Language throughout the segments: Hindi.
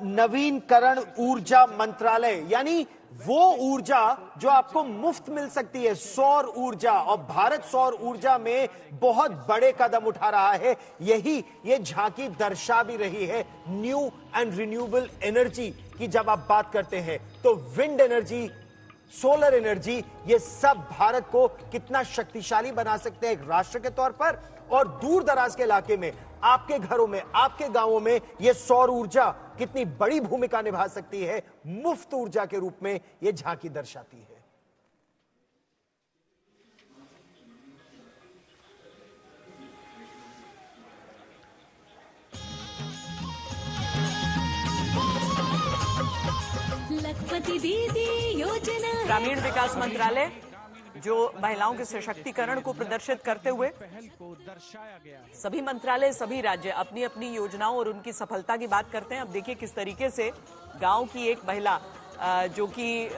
नवीनकरण ऊर्जा मंत्रालय, यानी वो ऊर्जा जो आपको मुफ्त मिल सकती है, सौर ऊर्जा। और भारत सौर ऊर्जा में बहुत बड़े कदम उठा रहा है। यही ये झांकी दर्शा भी रही है न्यू एंड रिन्यूएबल एनर्जी की। जब आप बात करते हैं तो विंड एनर्जी, सोलर एनर्जी, ये सब भारत को कितना शक्तिशाली बना सकते हैं एक राष्ट्र के तौर पर। और दूर दराज के इलाके में, आपके घरों में, आपके गांवों में ये सौर ऊर्जा कितनी बड़ी भूमिका निभा सकती है, मुफ्त ऊर्जा के रूप में ये झांकी दर्शाती है। लखपति दीदी योजना, ग्रामीण विकास मंत्रालय जो महिलाओं के सशक्तिकरण को प्रदर्शित करते हुए सभी मंत्रालय, सभी राज्य अपनी अपनी योजनाओं और उनकी सफलता की बात करते हैं। अब देखिए किस तरीके से गांव की एक महिला जो कि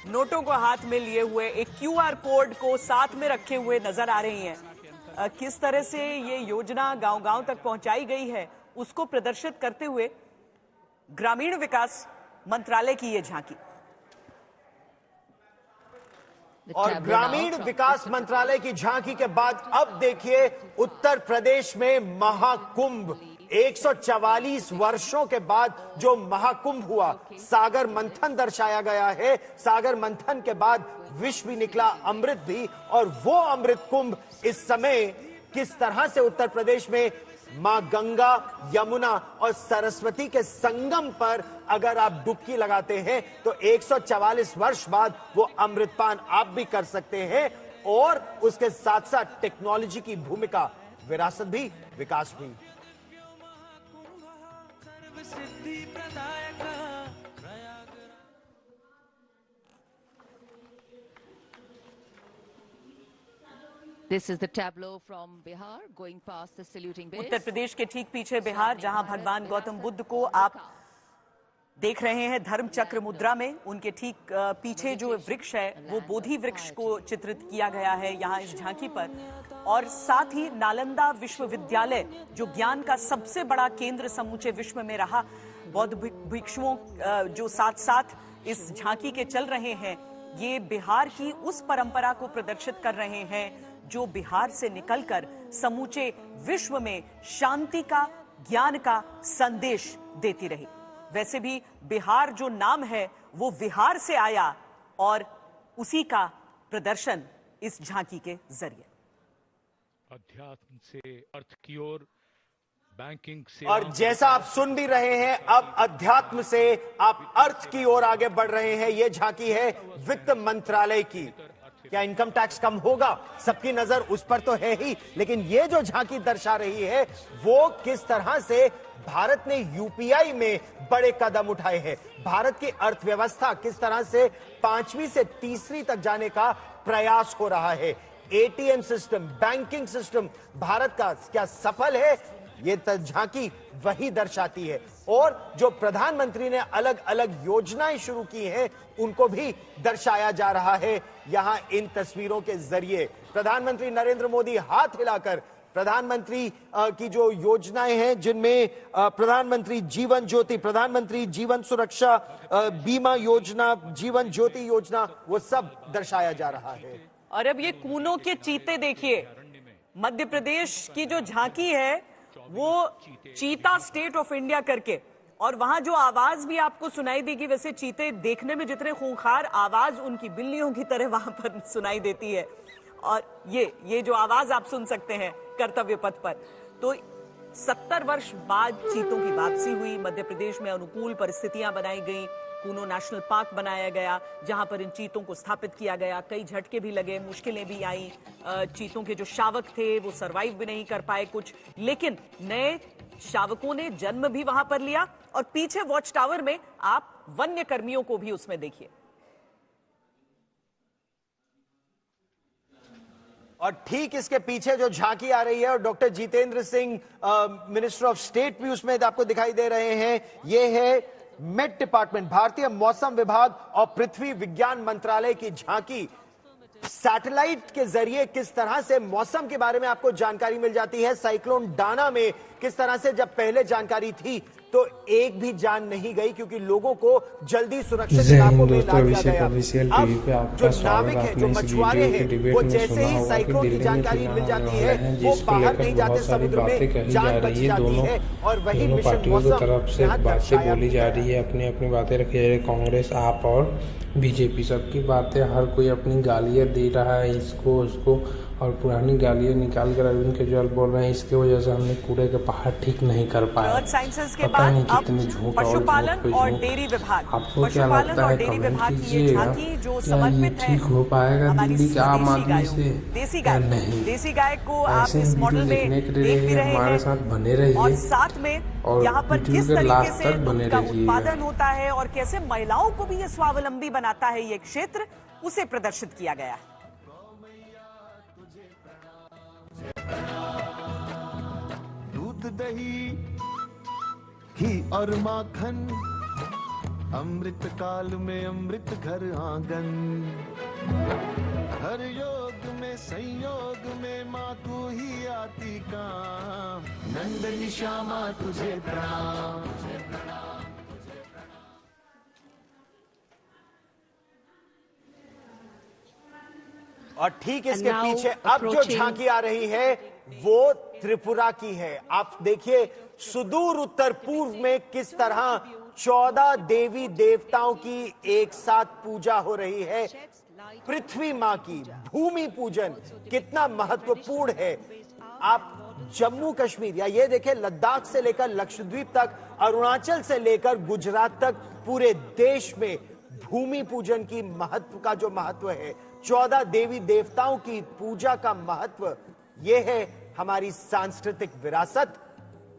नोटों को हाथ में लिए हुए, एक QR कोड को साथ में रखे हुए नजर आ रही हैं। किस तरह से ये योजना गांव-गांव तक पहुंचाई गई है उसको प्रदर्शित करते हुए ग्रामीण विकास मंत्रालय की ये झांकी। और ग्रामीण विकास मंत्रालय की झांकी के बाद अब देखिए उत्तर प्रदेश में महाकुंभ। 144 वर्षों के बाद जो महाकुंभ हुआ, सागर मंथन दर्शाया गया है। सागर मंथन के बाद विष भी निकला, अमृत भी। और वो अमृत कुंभ इस समय किस तरह से उत्तर प्रदेश में मां गंगा, यमुना और सरस्वती के संगम पर अगर आप डुबकी लगाते हैं तो 144 वर्ष बाद वो अमृतपान आप भी कर सकते हैं। और उसके साथ साथ टेक्नोलॉजी की भूमिका, विरासत भी, विकास भी। This is the tableau from Bihar going past the saluting base. Uttar Pradesh के ठीक पीछे बिहार, जहां भगवान गौतम बुद्ध को आप देख रहे हैं धर्म चक्र मुद्रा में। उनके ठीक पीछे जो वृक्ष है वो बोधि वृक्ष को चित्रित किया गया है यहाँ इस झांकी पर। और साथ ही नालंदा विश्वविद्यालय जो ज्ञान का सबसे बड़ा केंद्र समूचे विश्व में रहा, बौद्ध भिक्षुओं जो साथ साथ इस झांकी के चल रहे हैं, ये बिहार की उस परंपरा को प्रदर्शित कर रहे हैं जो बिहार से निकलकर समूचे विश्व में शांति का, ज्ञान का संदेश देती रही। वैसे भी बिहार जो नाम है वो विहार से आया और उसी का प्रदर्शन इस झांकी के जरिए। अध्यात्म से अर्थ की ओर, बैंकिंग से, और जैसा आप सुन भी रहे हैं, अब अध्यात्म से आप अर्थ की ओर आगे बढ़ रहे हैं। यह झांकी है वित्त मंत्रालय की। क्या इनकम टैक्स कम होगा? सबकी नजर उस पर तो है ही, लेकिन ये जो झांकी दर्शा रही है वो किस तरह से भारत ने यूपीआई में बड़े कदम उठाए हैं। भारत की अर्थव्यवस्था किस तरह से 5वीं से 3री तक जाने का प्रयास हो रहा है। ATM system, banking system Bharat का क्या सफल है, ये झांकी वही दर्शाती है। और जो प्रधानमंत्री ने अलग अलग योजनाएं शुरू की हैं उनको भी दर्शाया जा रहा है यहां इन तस्वीरों के जरिए। प्रधानमंत्री नरेंद्र मोदी हाथ हिलाकर प्रधानमंत्री की जो योजनाएं हैं, जिनमें प्रधानमंत्री जीवन ज्योति, प्रधानमंत्री जीवन सुरक्षा बीमा योजना, जीवन ज्योति योजना, वो सब दर्शाया जा रहा है। और अब ये कूनों के चीते देखिए, मध्य प्रदेश की जो झांकी है वो चीता स्टेट ऑफ इंडिया करके, और वहां जो आवाज भी आपको सुनाई देगी, वैसे चीते देखने में जितने खूंखार, आवाज उनकी बिल्लियों की तरह वहां पर सुनाई देती है। और ये जो आवाज आप सुन सकते हैं कर्तव्य पथ पर, तो 70 वर्ष बाद चीतों की वापसी हुई। मध्य प्रदेश में अनुकूल परिस्थितियां बनाई गई, कूनो नेशनल पार्क बनाया गया जहां पर इन चीतों को स्थापित किया गया। कई झटके भी लगे, मुश्किलें भी आई, चीतों के जो शावक थे वो सरवाइव भी नहीं कर पाए कुछ, लेकिन नए शावकों ने जन्म भी वहां पर लिया। और पीछे वॉच टावर में आप वन्य कर्मियों को भी उसमें देखिए। और ठीक इसके पीछे जो झांकी आ रही है, और doctor Jitendra Singh minister of state भी उसमें आपको दिखाई दे रहे हैं, ये है मेट डिपार्टमेंट, भारतीय मौसम विभाग और पृथ्वी विज्ञान मंत्रालय की झांकी। सैटेलाइट के जरिए किस तरह से मौसम के बारे में आपको जानकारी मिल जाती है। साइक्लोन डाना में किस तरह से जब पहले जानकारी थी तो एक भी जान नहीं गई, क्योंकि लोगों को जल्दी सुरक्षित जय हिंद इलाकों में दोस्तों, ला दिया अभिषेक गया। ऑफिशियल अब टीवी पे आपका जो स्वागत नाविक है। है, जो आपने इस मछुआरे वीडियो के हैं, डिबेट वो में जैसे सुना ही होगा कि साइक्लोन की दिल्ली में जानकारी चुनाव मिल जाती होने है, वाले हैं, वो जिसको बाहर लेकर नहीं जाते बहुत सारी समुद्र बातें में, कही जा जान बच रही है। जाती है। और वही दोनों मिशन पार्टियों की मौसम तरफ से यहाँ बातें दर्शाया बोली जा गया रही है, अपनी अपनी बातें रखी जा रही है। कांग्रेस, आप और बीजेपी सबकी बातें, हर कोई अपनी गालियाँ दे रहा है इसको उसको, और पुरानी गालियाँ निकाल कर अरविंद केजरीवाल बोल रहे हैं इसकी वजह से हमने कूड़े के पहाड़ ठीक नहीं कर पाए। अर्थ साइंसेज के पता बाद नहीं अब कितने झूठ पशुपालन और झूठ। डेयरी विभाग, आपको क्या पशुपालन लगता और है? डेयरी कमेंट विभाग की ये कीजिएगा। झांकी जो क्या ये समर्पित है ठीक हो पाएगा हमारी दिल्ली के आम स्वदेशी आदमी गायों, से? देसी या गाय, नहीं? देसी गाय को आप ऐसे इस मॉडल वीडियो में देखने के देख भी लिए रहे हमारे हैं, साथ बने और रहिए साथ में और यहाँ पर वीडियो किस के तरीके लास्ट से तक बने दूध का रहिएगा। उत्पादन होता है और कैसे महिलाओं को भी ये स्वावलंबी बनाता है ये क्षेत्र, उसे प्रदर्शित किया गया है। दूध दही घी और माखन, अमृत काल में अमृत घर आंगन, हर योग में संयोग में माँ तू ही आती काम, नंदनी श्यामा तुझे प्रणाम। और ठीक इसके पीछे अब जो झांकी आ रही है वो त्रिपुरा की है। आप देखिए सुदूर उत्तर पूर्व में किस तरह 14 देवी देवताओं की एक साथ पूजा हो रही है। पृथ्वी मां की भूमि पूजन कितना महत्वपूर्ण है। आप जम्मू कश्मीर या ये देखें लद्दाख से लेकर लक्षद्वीप तक, अरुणाचल से लेकर गुजरात तक, पूरे देश में भूमि पूजन की महत्व का जो महत्व है, 14 देवी देवताओं की पूजा का महत्व, यह है हमारी सांस्कृतिक विरासत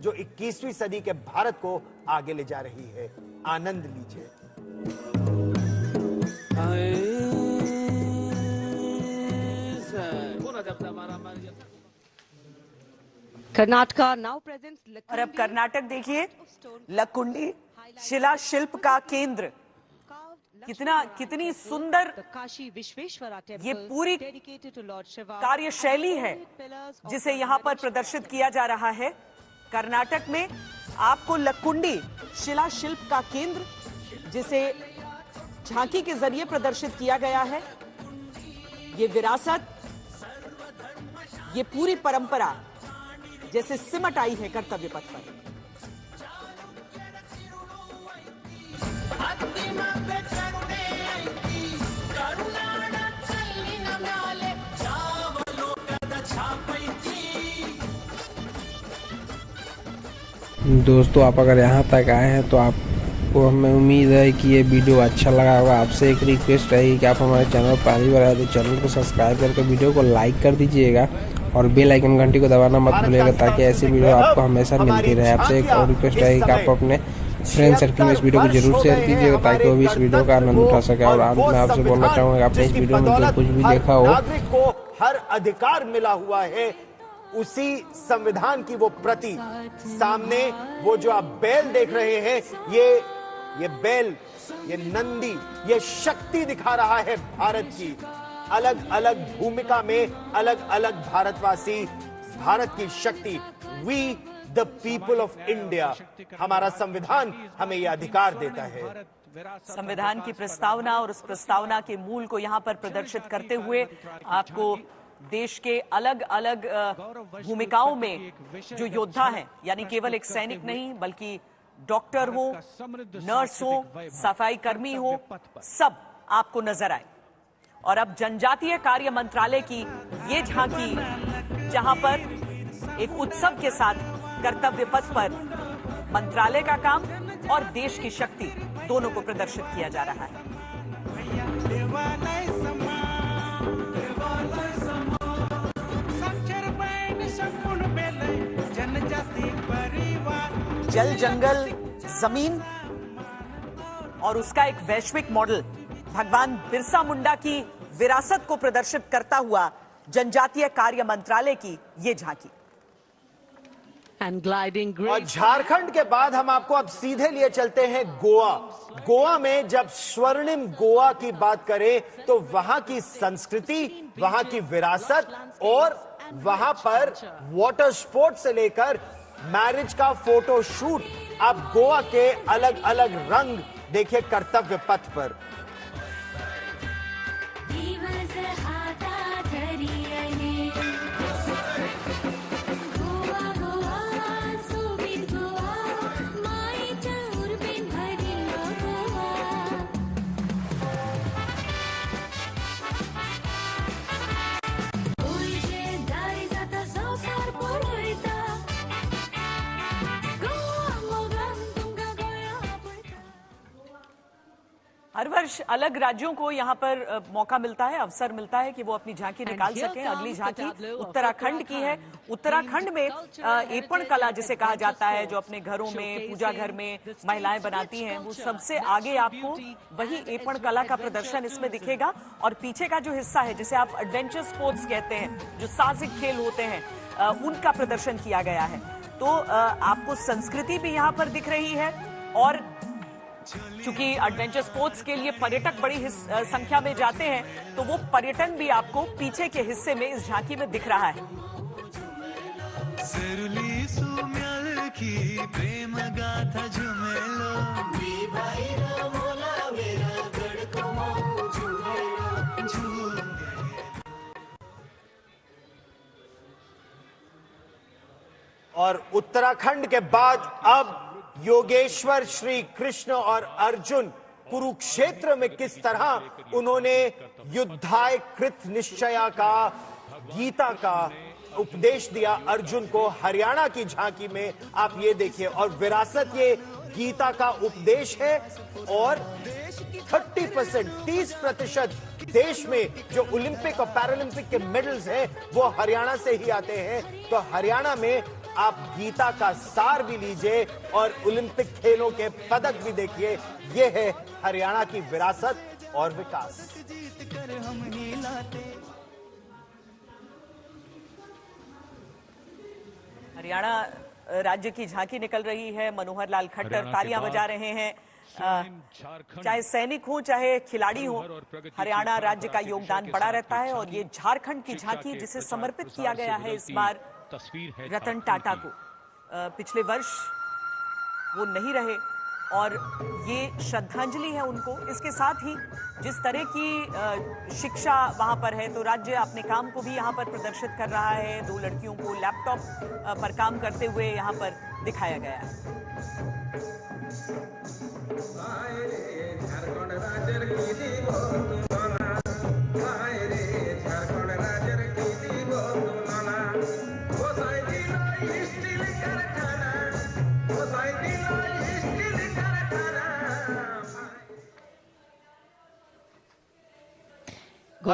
जो 21वीं सदी के भारत को आगे ले जा रही है। आनंद लीजिए। Karnataka now presents और अब कर्नाटक देखिए, लकुंडी शिला शिल्प का केंद्र, कितनी सुंदर काशी विश्वेश्वरा टेम्पल, ये पूरी dedicated to Lord Shiva, कार्यशैली है जिसे यहाँ पर प्रदर्शित किया जा रहा है। कर्नाटक में आपको लकुंडी शिला शिल्प का केंद्र, जिसे झांकी के जरिए प्रदर्शित किया गया है, ये विरासत, ये पूरी परंपरा जैसे सिमट आई है कर्तव्य पथ पर। दोस्तों, आप अगर यहाँ तक आए हैं तो आपको हमें उम्मीद है कि ये वीडियो अच्छा लगा होगा। आपसे एक रिक्वेस्ट रहेगी कि आप हमारे चैनल पर पहली बार आए तो चैनल को सब्सक्राइब करके वीडियो को लाइक कर दीजिएगा और बेल आइकन घंटी को दबाना मत भूलिएगा, ताकि ऐसी वीडियो आपको हमेशा मिलती रहे। आपसे एक और रिक्वेस्ट रहेगी कि आप अपने फ्रेंड सर्किल में इस वीडियो को जरूर शेयर कीजिएगा, ताकि वो भी इस वीडियो का आनंद उठा सके। और अंत में आपसे बोलना चाहूँगा कि आपने इस वीडियो में जो कुछ भी देखा हो, नागरिक को हर अधिकार मिला हुआ है, उसी संविधान की वो प्रति सामने वो जो आप बैल देख रहे हैं, ये बैल, ये नंदी, ये शक्ति दिखा रहा है भारत की। अलग अलग भूमिका में अलग अलग भारतवासी, भारत की शक्ति, we the people of India. हमारा संविधान हमें यह अधिकार देता है। संविधान की प्रस्तावना और उस प्रस्तावना के मूल को यहाँ पर प्रदर्शित करते हुए आपको देश के अलग अलग भूमिकाओं में जो योद्धा हैं, यानी केवल एक सैनिक नहीं बल्कि डॉक्टर हो, नर्स हो, सफाई कर्मी हो, सब आपको नजर आए। और अब जनजातीय कार्य मंत्रालय की ये झांकी, जहां पर एक उत्सव के साथ कर्तव्य पथ पर मंत्रालय का काम और देश की शक्ति दोनों को प्रदर्शित किया जा रहा है। जल, जंगल, जमीन और उसका एक वैश्विक मॉडल, भगवान बिरसा मुंडा की विरासत को प्रदर्शित करता हुआ जनजातीय कार्य मंत्रालय की ये झांकी। और झारखंड के बाद हम आपको अब सीधे लिए चलते हैं गोवा। गोवा में जब स्वर्णिम गोवा की बात करें तो वहां की संस्कृति, वहां की विरासत और वहां पर वाटर स्पोर्ट्स से लेकर मैरिज का फोटो शूट। अब गोवा के अलग अलग रंग देखिए कर्तव्य पथ पर। दिवस आता धरी आहे गोवा गोवा सोबीत गोवा मायेच्या उर्बीत भरील गोवा उलटे दारी जाता संसार पळयता गोवा मोगान तुमका गोया पळता। हर वर्ष अलग राज्यों को यहाँ पर मौका मिलता है, अवसर मिलता है कि वो अपनी झांकी निकाल सकें। अगली झांकी उत्तराखंड की है। उत्तराखंड में एपण कला जिसे कहा जाता है, जो अपने घरों में पूजा घर में महिलाएं बनाती हैं, वो सबसे आगे आपको वही एपण कला का प्रदर्शन इसमें दिखेगा। और पीछे का जो हिस्सा है जिसे आप एडवेंचर स्पोर्ट्स कहते हैं, जो साहसिक खेल होते हैं, उनका प्रदर्शन किया गया है। तो आपको संस्कृति भी यहाँ पर दिख रही है। और चूंकि एडवेंचर स्पोर्ट्स के लिए पर्यटक बड़ी संख्या में जाते हैं, तो वो पर्यटन भी आपको पीछे के हिस्से में इस झांकी में दिख रहा है। सिरली सुम्याल की प्रेम गाथा झुमेलो और उत्तराखंड के बाद अब योगेश्वर श्री कृष्ण और अर्जुन कुरुक्षेत्र में किस तरह उन्होंने युद्धाय कृत निश्चया का, गीता का उपदेश दिया अर्जुन को। हरियाणा की झांकी में आप ये देखिए, और विरासत ये गीता का उपदेश है। और 30% देश में जो ओलंपिक और पैरालंपिक के मेडल्स हैं वो हरियाणा से ही आते हैं। तो हरियाणा में आप गीता का सार भी लीजिए और ओलंपिक खेलों के पदक भी देखिए। ये है हरियाणा की विरासत और विकास। हरियाणा राज्य की झांकी निकल रही है। मनोहर लाल खट्टर तालियां बजा रहे हैं। चाहे सैनिक हो चाहे खिलाड़ी हो, हरियाणा राज्य का योगदान बड़ा रहता है। और ये झारखंड की झांकी जिसे समर्पित किया गया है इस बार रतन टाटा को। पिछले वर्ष वो नहीं रहे और ये श्रद्धांजलि है उनको। इसके साथ ही जिस तरह की शिक्षा वहां पर है, तो राज्य अपने काम को भी यहाँ पर प्रदर्शित कर रहा है। 2 लड़कियों को लैपटॉप पर काम करते हुए यहाँ पर दिखाया गया है।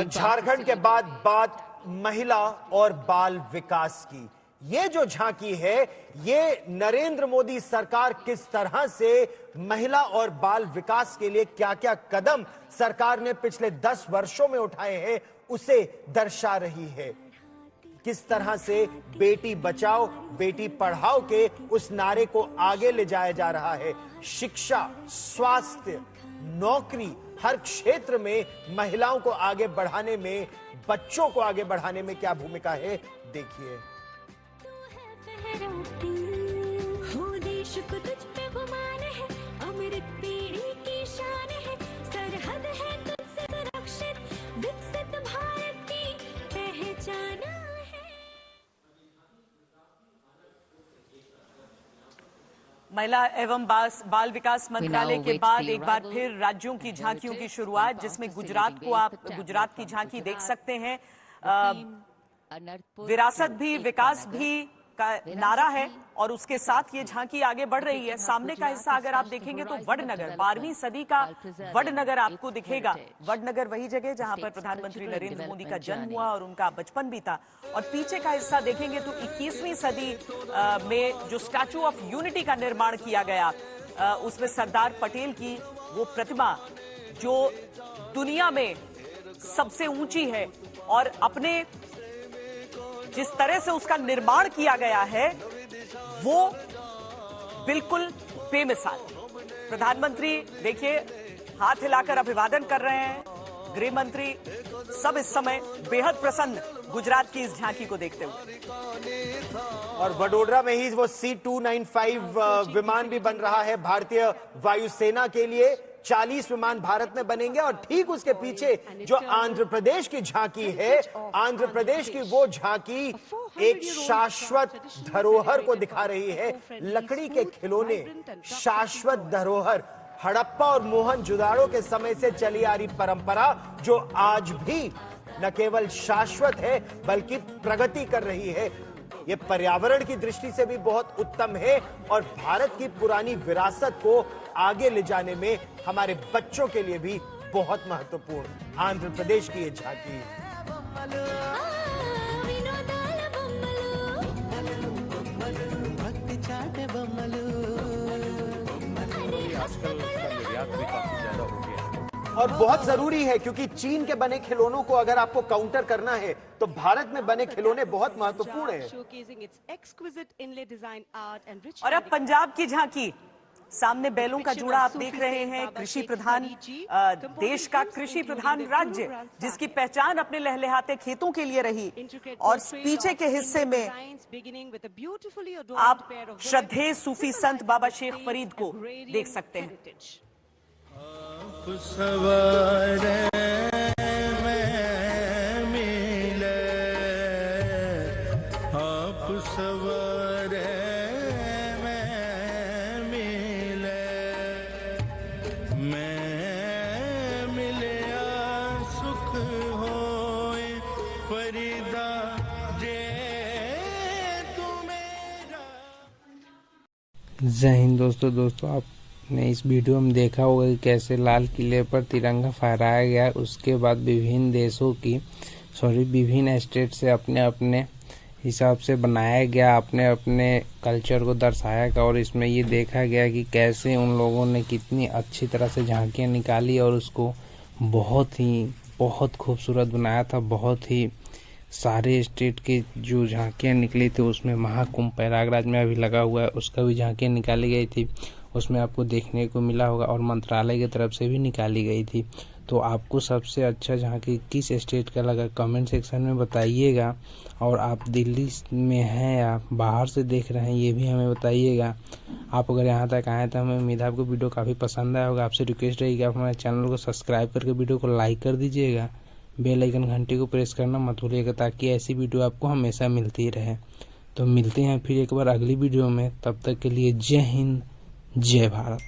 झारखंड के बाद बात महिला और बाल विकास की। ये जो झांकी है, ये नरेंद्र मोदी सरकार किस तरह से महिला और बाल विकास के लिए क्या क्या कदम सरकार ने पिछले 10 वर्षों में उठाए हैं उसे दर्शा रही है। किस तरह से बेटी बचाओ बेटी पढ़ाओ के उस नारे को आगे ले जाया जा रहा है। शिक्षा, स्वास्थ्य, नौकरी, हर क्षेत्र में महिलाओं को आगे बढ़ाने में, बच्चों को आगे बढ़ाने में क्या भूमिका है, देखिए। हो देश को तुझ पे गुमान है, अमृत पीढ़ी की शान है, सरहद है तुझसे सुरक्षित, विकसित भारत की पहचान है। महिला एवं बाल विकास मंत्रालय के बाद एक बार फिर राज्यों की झांकियों की शुरुआत, जिसमें गुजरात को आप गुजरात की झांकी देख सकते हैं। विरासत भी विकास भी का नारा है और उसके साथ ये झांकी आगे बढ़ रही है। सामने का हिस्सा अगर आप देखेंगे तो वडनगर, 12वीं सदी का वडनगर आपको दिखेगा। वडनगर वही जगह जहां पर प्रधानमंत्री नरेंद्र मोदी का जन्म हुआ और उनका बचपन भी था। और पीछे का हिस्सा देखेंगे तो 21वीं सदी में जो स्टैचू ऑफ यूनिटी का निर्माण किया गया, उसमें सरदार पटेल की वो प्रतिमा जो दुनिया में सबसे ऊंची है और अपने जिस तरह से उसका निर्माण किया गया है वो बिल्कुल बेमिसाल। प्रधानमंत्री देखिए हाथ हिलाकर अभिवादन कर रहे हैं, गृह मंत्री सब इस समय बेहद प्रसन्न गुजरात की इस झांकी को देखते हुए। और वडोदरा में ही वो C-295 विमान भी बन रहा है भारतीय वायुसेना के लिए। 40 विमान भारत में बनेंगे और ठीक उसके पीछे जो आंध्र प्रदेश की झांकी है, आंध्र प्रदेश की वो झांकी एक शाश्वत धरोहर को दिखा रही है। लकड़ी के खिलौने, शाश्वत धरोहर, हड़प्पा और मोहनजोदाड़ो के समय से चली आ रही परंपरा जो आज भी न केवल शाश्वत है बल्कि प्रगति कर रही है। ये पर्यावरण की दृष्टि से भी बहुत उत्तम है और भारत की पुरानी विरासत को आगे ले जाने में हमारे बच्चों के लिए भी बहुत महत्वपूर्ण आंध्र प्रदेश की ये झांकी। आजकल उसका निर्यात भी काफी ज्यादा हो गया है। और बहुत जरूरी है क्योंकि चीन के बने खिलौनों को अगर आपको काउंटर करना है तो भारत में बने खिलौने बहुत महत्वपूर्ण हैं। और अब पंजाब की झांकी, सामने बैलों का जोड़ा आप देख रहे हैं। कृषि प्रधान देश का कृषि प्रधान राज्य जिसकी पहचान अपने लहलहाते खेतों के लिए रही, और पीछे के हिस्से में आप श्रद्धेय सूफी संत बाबा शेख फरीद को देख सकते हैं। जय हिंद दोस्तों आपने इस वीडियो में देखा होगा कि कैसे लाल किले पर तिरंगा फहराया गया। उसके बाद विभिन्न स्टेट से अपने अपने हिसाब से बनाया गया, अपने अपने कल्चर को दर्शाया गया। और इसमें ये देखा गया कि कैसे उन लोगों ने कितनी अच्छी तरह से झांकियाँ निकाली और उसको बहुत खूबसूरत बनाया था। बहुत ही सारे स्टेट के जो झांकियाँ निकली थी उसमें महाकुंभ प्रयागराज में अभी लगा हुआ है, उसका भी झांकियाँ निकाली गई थी, उसमें आपको देखने को मिला होगा। और मंत्रालय की तरफ से भी निकाली गई थी। तो आपको सबसे अच्छा झांकी किस स्टेट का लगा कमेंट सेक्शन में बताइएगा। और आप दिल्ली में हैं या बाहर से देख रहे हैं ये भी हमें बताइएगा। आप अगर यहाँ तक आए तो हमें उम्मीद है आपको वीडियो काफ़ी पसंद आया होगा। आपसे रिक्वेस्ट रहेगी आप हमारे चैनल को सब्सक्राइब करके वीडियो को लाइक कर दीजिएगा। बेल आइकन घंटी को प्रेस करना मत भूलिएगा ताकि ऐसी वीडियो आपको हमेशा मिलती रहे। तो मिलते हैं फिर एक बार अगली वीडियो में, तब तक के लिए जय हिंद, जय भारत।